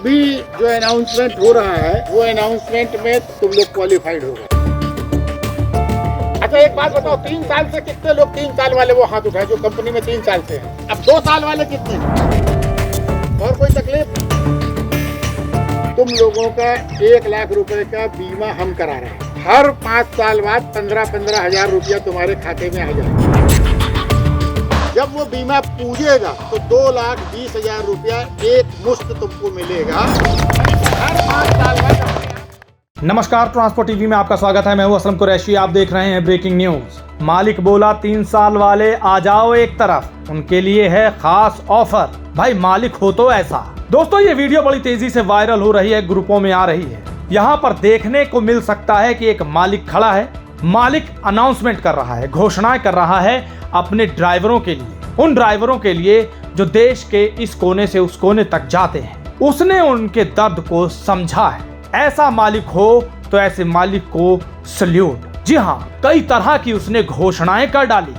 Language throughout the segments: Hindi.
अभी जो अनाउंसमेंट हो रहा है वो अनाउंसमेंट में तुम लोग क्वालिफाइड हो गए। अच्छा एक बात बताओ, 3 साल से कितने लोग 3 साल वाले वो हाथ उठाए जो कंपनी में 3 साल से हैं? अब 2 साल वाले कितने हैं? और कोई तकलीफ? तुम लोगों का 1 लाख रुपए का बीमा हम करा रहे हैं। हर 5 साल बाद 15-15 हजार रुपया तुम्हारे खाते में आ जाएगा। जब वो बीमा पूजेगा तो 2,20,000 रुपया एक मुश्त तुमको मिलेगा हर 5 साल बाद। नमस्कार, ट्रांसपोर्ट टीवी में आपका स्वागत है। मैं हूं असलम कुरैशी। आप देख रहे हैं ब्रेकिंग न्यूज। मालिक बोला 3 साल वाले आ जाओ एक तरफ, उनके लिए है खास ऑफर। भाई मालिक हो तो ऐसा। दोस्तों ये वीडियो बड़ी तेजी से वायरल हो रही है, ग्रुपों में आ रही है। यहाँ पर देखने को मिल सकता है कि एक मालिक खड़ा है। मालिक अनाउंसमेंट कर रहा है, घोषणाएं कर रहा है अपने ड्राइवरों के लिए, उन ड्राइवरों के लिए जो देश के इस कोने से उस कोने तक जाते हैं। उसने उनके दर्द को समझा है। ऐसा मालिक हो तो ऐसे मालिक को सल्यूट। जी हाँ, कई तरह की उसने घोषणाएं कर डाली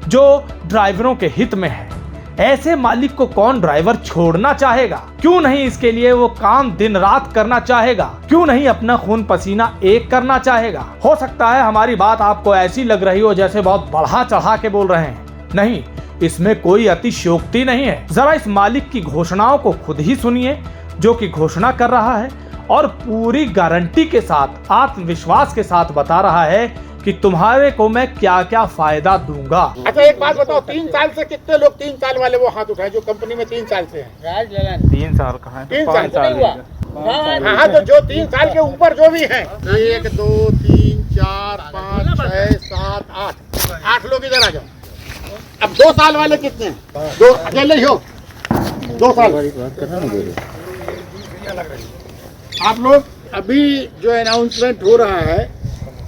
जो ड्राइवरों के हित में है। ऐसे मालिक को कौन ड्राइवर छोड़ना चाहेगा? क्यों नहीं इसके लिए वो काम दिन रात करना चाहेगा? क्यों नहीं अपना खून पसीना एक करना चाहेगा? हो सकता है हमारी बात आपको ऐसी लग रही हो जैसे बहुत बढ़ा चढ़ा के बोल रहे हैं। नहीं, इसमें कोई अतिशयोक्ति नहीं है। जरा इस मालिक की घोषणाओं को खुद ही सुनिए जो कि घोषणा कर रहा है और पूरी गारंटी के साथ, आत्मविश्वास के साथ बता रहा है कि तुम्हारे को मैं क्या क्या फायदा दूंगा। अच्छा एक बात बताओ, 3 साल से कितने लोग 3 साल वाले वो हाथ उठाए जो कंपनी में 3 साल से हैं? 3 साल कहाँ है? 3 साल 5 साल हुआ। हाँ, तो जो 3 साल के ऊपर जो भी हैं, 1 2 3 4 5 6 7 8 लोग इधर आ जाओ। अब 2 साल वाले कितने हैं? 2 अकेले ही हो। 2 साल आप लोग अभी जो अनाउंसमेंट हो रहा है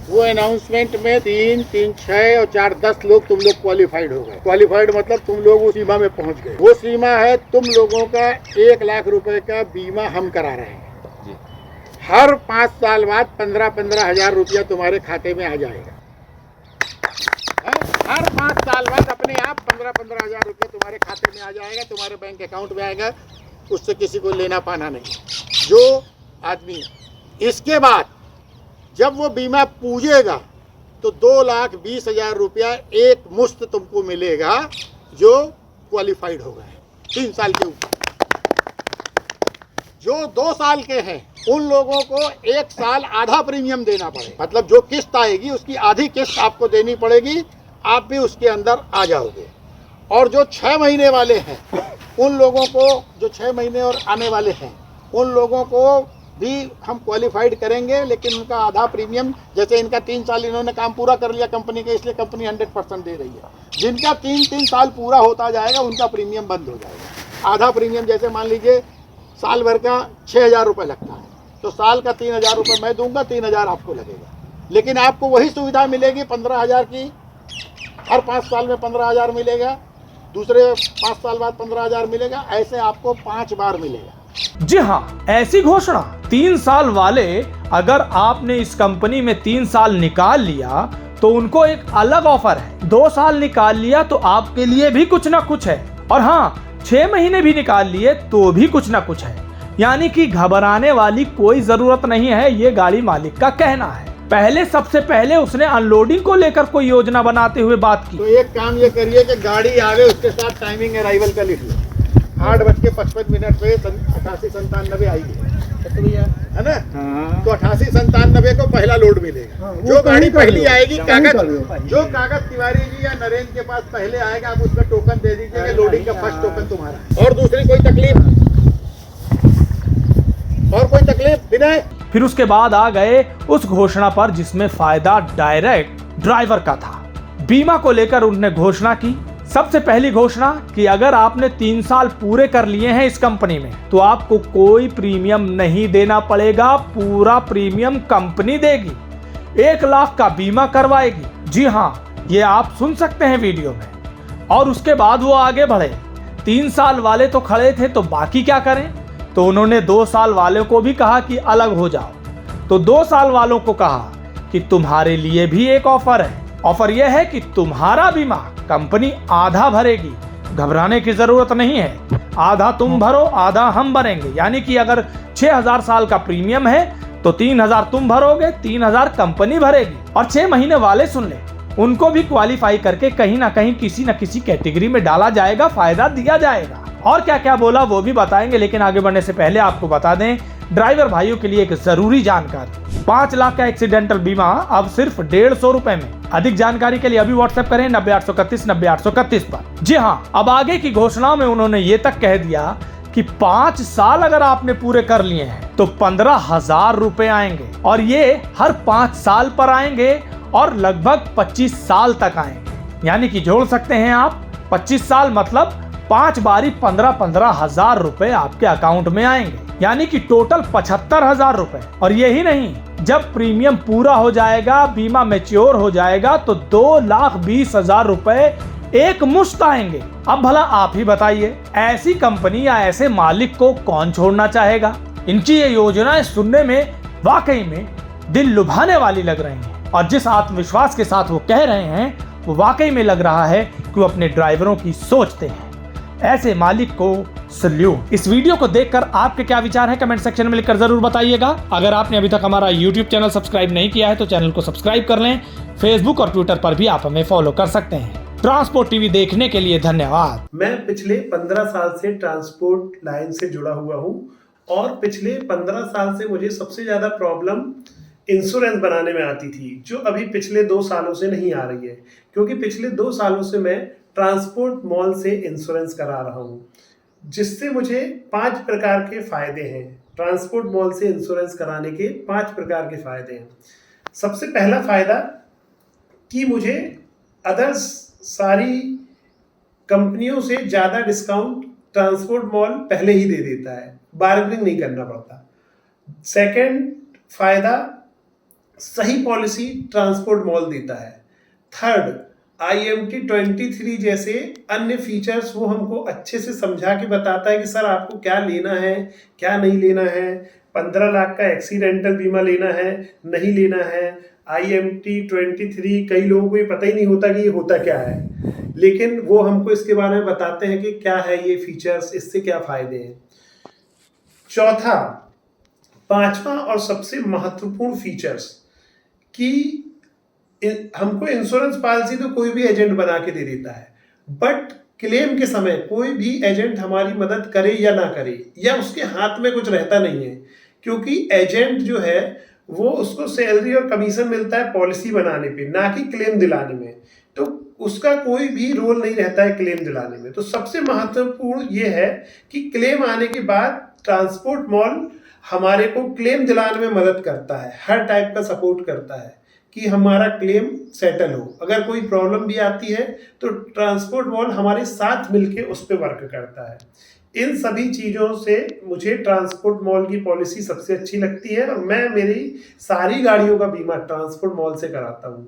वो अनाउंसमेंट में 3 3 6 और 4 10 लोग तुम लोग क्वालिफाइड हो गए। क्वालिफाइड मतलब तुम लोग उस सीमा में पहुंच गए। वो सीमा है तुम लोगों का 1 लाख रुपए का बीमा हम करा रहे हैं। हर 5 साल बाद 15-15 हजार रुपया तुम्हारे खाते में आ जाएगा। हर 5 साल बाद अपने आप 15-15 हजार रुपया तुम्हारे खाते में आ जाएगा, तुम्हारे बैंक अकाउंट में आएगा। उससे किसी को लेना पाना नहीं जो आदमी। इसके बाद जब वो बीमा पूजेगा तो 2,20,000 रुपया एक मुश्त तुमको मिलेगा जो क्वालिफाइड हो गए 3 साल के ऊपर। जो 2 साल के हैं उन लोगों को 1 साल आधा प्रीमियम देना पड़ेगा। मतलब जो किस्त आएगी उसकी आधी किस्त आपको देनी पड़ेगी, आप भी उसके अंदर आ जाओगे। और जो 6 महीने वाले हैं उन लोगों को, जो 6 महीने और आने वाले हैं उन लोगों को भी हम क्वालिफाइड करेंगे, लेकिन उनका आधा प्रीमियम, जैसे इनका 3 साल इन्होंने काम पूरा कर लिया कंपनी के, इसलिए कंपनी 100% दे रही है। जिनका 3 साल पूरा होता जाएगा उनका प्रीमियम बंद हो जाएगा। आधा प्रीमियम जैसे मान लीजिए साल भर का 6,000 रुपये लगता है तो साल का 3,000 रुपये मैं दूंगा, 3,000 आपको लगेगा। लेकिन आपको वही सुविधा मिलेगी 15,000 की। हर 5 साल में 15,000 मिलेगा, दूसरे 5 साल बाद 15,000 मिलेगा, ऐसे आपको 5 बार मिलेगा। जी हाँ, ऐसी घोषणा। 3 साल वाले अगर आपने इस कंपनी में 3 साल निकाल लिया तो उनको एक अलग ऑफर है। 2 साल निकाल लिया तो आपके लिए भी कुछ ना कुछ है। और हाँ, 6 महीने भी निकाल लिए तो भी कुछ ना कुछ है। यानी कि घबराने वाली कोई जरूरत नहीं है, ये गाड़ी मालिक का कहना है। पहले, सबसे पहले उसने अनलोडिंग को लेकर कोई योजना बनाते हुए बात की। तो एक काम ये करिए कि गाड़ी आवे उसके साथ टाइमिंग अराइवल का लिख लो। 8:55 पे 88-97 आएगी, है ना? तो 88-97 को पहला लोड मिलेगा। जो गाड़ी पहली आएगी, जो कागज तिवारी जी या नरेंद्र के पास पहले आएगा, आप उसका टोकन दे दीजिए कि लोडिंग का फर्स्ट टोकन तुम्हारा। और दूसरी कोई तकलीफ? और कोई तकलीफ विनय? फिर उसके बाद आ गए उस घोषणा पर जिसमें फायदा डायरेक्ट ड्राइवर का था। बीमा को लेकर उन्होंने घोषणा की। सबसे पहली घोषणा कि अगर आपने 3 साल पूरे कर लिए हैं इस कंपनी में तो आपको कोई प्रीमियम नहीं देना पड़ेगा, पूरा प्रीमियम कंपनी देगी। 1 लाख का बीमा करवाएगी। जी हाँ, ये आप सुन सकते हैं वीडियो में। और उसके बाद वो आगे बढ़े। 3 साल वाले तो खड़े थे तो बाकी क्या करें? तो उन्होंने 2 साल वालों को भी कहा कि अलग हो जाओ। तो 2 साल वालों को कहा कि तुम्हारे लिए भी एक ऑफर है। ऑफर यह है कि तुम्हारा बीमा कंपनी आधा भरेगी, घबराने की जरूरत नहीं है, आधा तुम भरो आधा हम भरेंगे। यानी कि अगर 6,000 साल का प्रीमियम है तो 3,000 तुम भरोगे, 3,000 कंपनी भरेगी। और 6 महीने वाले सुन ले, उनको भी क्वालिफाई करके कहीं ना कहीं किसी न किसी कैटेगरी में डाला जाएगा, फायदा दिया जाएगा। और क्या क्या बोला वो भी बताएंगे, लेकिन आगे बढ़ने से पहले आपको बता दें ड्राइवर भाइयों के लिए एक जरूरी जानकारी। 5 लाख का एक्सीडेंटल बीमा अब सिर्फ 150 रुपए में। अधिक जानकारी के लिए अभी व्हाट्सएप करें 90-831-90-831 पर। जी हाँ, अब आगे की घोषणा में उन्होंने ये तक कह दिया कि 5 साल अगर आपने पूरे कर लिए हैं तो 15,000 रुपए आएंगे, और ये हर 5 साल पर आएंगे और लगभग 25 साल तक आएंगे। यानी कि जोड़ सकते हैं आप 25 साल मतलब 5 बारी 15,000 रुपए आपके अकाउंट में आएंगे, यानी कि टोटल 75,000 रुपए। और यही नहीं, जब प्रीमियम पूरा हो जाएगा, बीमा मैच्योर हो जाएगा तो 2,20,000 रुपए एक मुश्त आएंगे। अब भला आप ही बताइए, ऐसी कंपनी या ऐसे मालिक को कौन छोड़ना चाहेगा। इनकी ये योजनाएं सुनने में वाकई में दिल लुभाने वाली लग रही हैं, और जिस आत्मविश्वास के साथ वो कह रहे हैं वो वाकई में लग रहा है कि वो अपने ड्राइवरों की सोचते हैं। ऐसे मालिक को सल्यूट। इस वीडियो को देखकर आपके क्या विचार हैं कमेंट सेक्शन में लिखकर जरूर बताइएगा। अगर आपने अभी तक हमारा YouTube चैनल सब्सक्राइब नहीं किया है तो चैनल को सब्सक्राइब कर लें। फेसबुक और ट्विटर पर भी आप हमें फॉलो कर सकते हैं। ट्रांसपोर्ट टीवी देखने के लिए धन्यवाद। मैं पिछले 15 साल से ट्रांसपोर्ट लाइन से जुड़ा हुआ हूँ, और पिछले 15 साल से मुझे सबसे ज़्यादा प्रॉब्लम इंश्योरेंस बनाने में आती थी, जो अभी पिछले 2 सालों से नहीं आ रही है। क्योंकि पिछले 2 सालों से मैं ट्रांसपोर्ट मॉल से इंश्योरेंस करा रहा हूँ, जिससे मुझे 5 प्रकार के फ़ायदे हैं। ट्रांसपोर्ट मॉल से इंश्योरेंस कराने के 5 प्रकार के फ़ायदे हैं। सबसे पहला फ़ायदा कि मुझे अदर्स सारी कंपनियों से ज़्यादा डिस्काउंट ट्रांसपोर्ट मॉल पहले ही दे देता है, बार्गेनिंग नहीं करना पड़ता। सेकंड फ़ायदा, सही पॉलिसी ट्रांसपोर्ट मॉल देता है। थर्ड, IMT 23 जैसे अन्य फीचर्स वो हमको अच्छे से समझा के बताता है कि सर आपको क्या लेना है, क्या नहीं लेना है। 15 लाख का एक्सीडेंटल बीमा लेना है, नहीं लेना है। IMT 23 कई लोगों को ये पता ही नहीं होता कि ये होता क्या है, लेकिन वो हमको इसके बारे में बताते हैं कि क्या है ये फीचर्स, इससे क्या फ़ायदे हैं। चौथा, 5वां और सबसे महत्वपूर्ण फीचर्स कि हमको इंश्योरेंस पॉलिसी तो कोई भी एजेंट बना के दे देता है, बट क्लेम के समय कोई भी एजेंट हमारी मदद करे या ना करे, या उसके हाथ में कुछ रहता नहीं है। क्योंकि एजेंट जो है वो उसको सैलरी और कमीशन मिलता है पॉलिसी बनाने पे, ना कि क्लेम दिलाने में। तो उसका कोई भी रोल नहीं रहता है क्लेम दिलाने में। तो सबसे महत्वपूर्ण ये है कि क्लेम आने के बाद ट्रांसपोर्ट मॉल हमारे को क्लेम दिलाने में मदद करता है, हर टाइप का सपोर्ट करता है कि हमारा क्लेम सेटल हो। अगर कोई प्रॉब्लम भी आती है तो ट्रांसपोर्ट मॉल हमारे साथ मिलके उस पर वर्क करता है। इन सभी चीज़ों से मुझे ट्रांसपोर्ट मॉल की पॉलिसी सबसे अच्छी लगती है, और मैं मेरी सारी गाड़ियों का बीमा ट्रांसपोर्ट मॉल से कराता हूँ।